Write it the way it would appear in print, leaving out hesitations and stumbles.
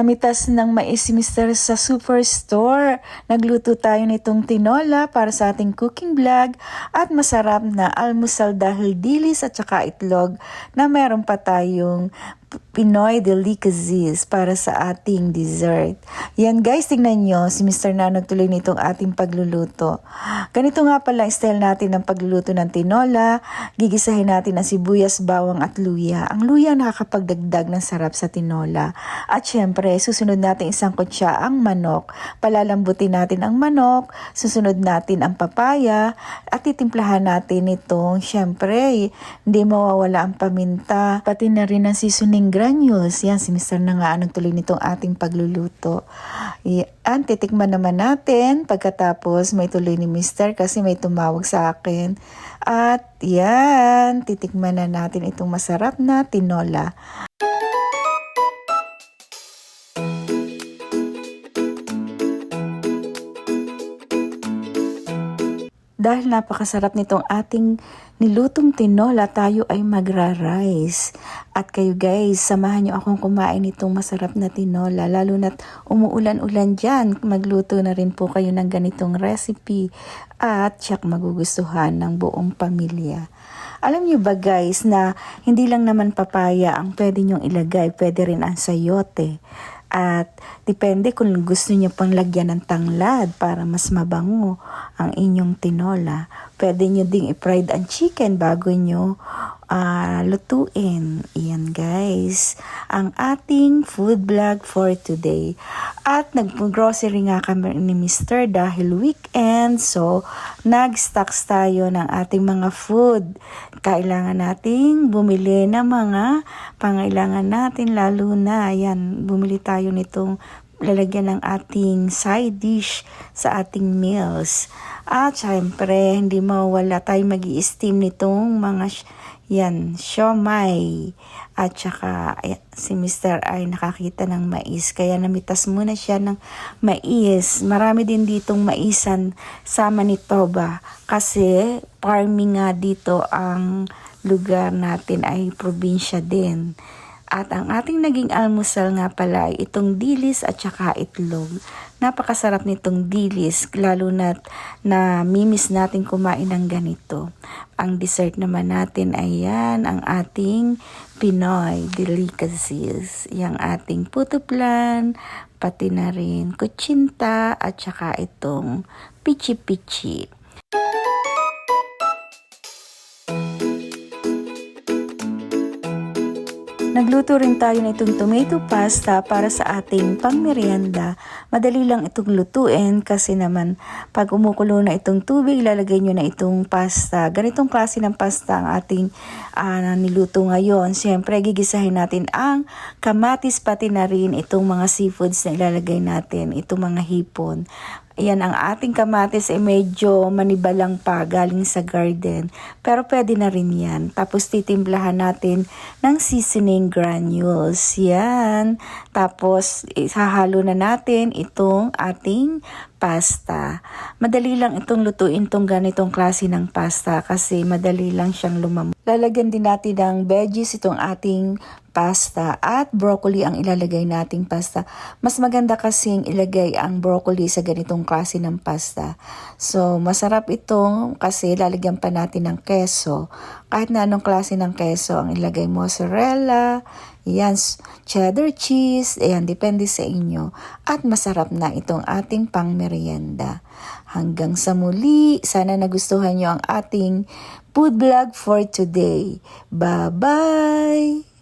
Namitas ng mais si Mr. sa superstore. Nagluto tayo nitong tinola para sa ating cooking vlog at masarap na almusal dahil dilis at saka itlog na meron pa tayong Pinoy delicacies para sa ating dessert. Yan guys, tingnan nyo, si Mr. na nagtuloy nitong ating pagluluto. Ganito nga pala style natin ng pagluluto ng tinola. Gigisahin natin ang sibuyas, bawang at luya. Ang luya nakakapagdagdag ng sarap sa tinola. At syempre, susunod natin isang kutsa ang manok. Palalambutin natin ang manok, susunod natin ang papaya, at titimplahan natin itong syempre, hindi mawawala ang paminta, pati na rin ang seasoning granules. Yan, si Mr. na nga nagtuloy nitong ating pagluluto. Yan, titikman naman natin. Pagkatapos, may tuloy ni Mr. kasi may tumawag sa akin. At yan, titikman na natin itong masarap na tinola. Dahil napakasarap nitong ating nilutong tinola, tayo ay magra-rice. At kayo guys, samahan nyo akong kumain itong masarap na tinola. Lalo na't umuulan-ulan dyan, magluto na rin po kayo ng ganitong recipe. At siyak magugustuhan ng buong pamilya. Alam nyo ba guys na hindi lang naman papaya ang pwede nyong ilagay, pwede rin ang sayote. At depende kung gusto niyo pang lagyan ng tanglad para mas mabango ang inyong tinola. Pwede niyo ding i-fried ang chicken bago niyo lutuin. Iyan guys, ang ating food vlog for today. At nag-grocery nga kami ni Mr. dahil weekend. So, nag-stocks tayo ng ating mga food. Kailangan nating bumili ng mga pangailangan natin, lalo na, yan, bumili tayo nitong lalagyan ng ating side dish sa ating meals. At syempre, hindi mawala tayo mag-i-steam nitong mga yan, siomai. At saka si Mr. ay nakakita ng mais, kaya namitas muna siya ng mais. Marami din ditong maisan sa Manitoba kasi farming nga dito ang lugar natin, ay probinsya din. At ang ating naging almusal nga pala ay itong dilis at saka itlog. Napakasarap nitong dilis, lalo na mimis natin kumain ng ganito. Ang dessert naman natin ay yan, ang ating Pinoy delicacies. Yang ating puto flan, pati na rin kutsinta at saka itong pichi-pichi. Nagluto rin tayo nitong tomato pasta para sa ating pangmerienda. Madali lang itong lutuin kasi naman pag umukulo na itong tubig, ilalagay nyo na itong pasta. Ganitong klase ng pasta ang ating niluto ngayon. Siyempre, gigisahin natin ang kamatis, pati na rin itong mga seafoods na ilalagay natin, itong mga hipon. Ayan, ang ating kamatis ay medyo manibalang pa, galing sa garden. Pero pwede na rin yan. Tapos titimplahan natin ng seasoning granules. Yan. Tapos ihahalo na natin itong ating pasta. Madali lang itong lutuin itong ganitong klase ng pasta kasi madali lang siyang lumamig. Lalagyan din natin ng veggies itong ating pasta at broccoli ang ilalagay nating pasta. Mas maganda kasing ilagay ang broccoli sa ganitong klase ng pasta. So, masarap itong kasi lalagyan pa natin ng keso. Kahit na anong klase ng keso ang ilagay, mozzarella, yan, cheddar cheese, ayan, depende sa inyo. At masarap na itong ating pangmerienda. Hanggang sa muli, sana nagustuhan nyo ang ating food vlog for today. Bye-bye!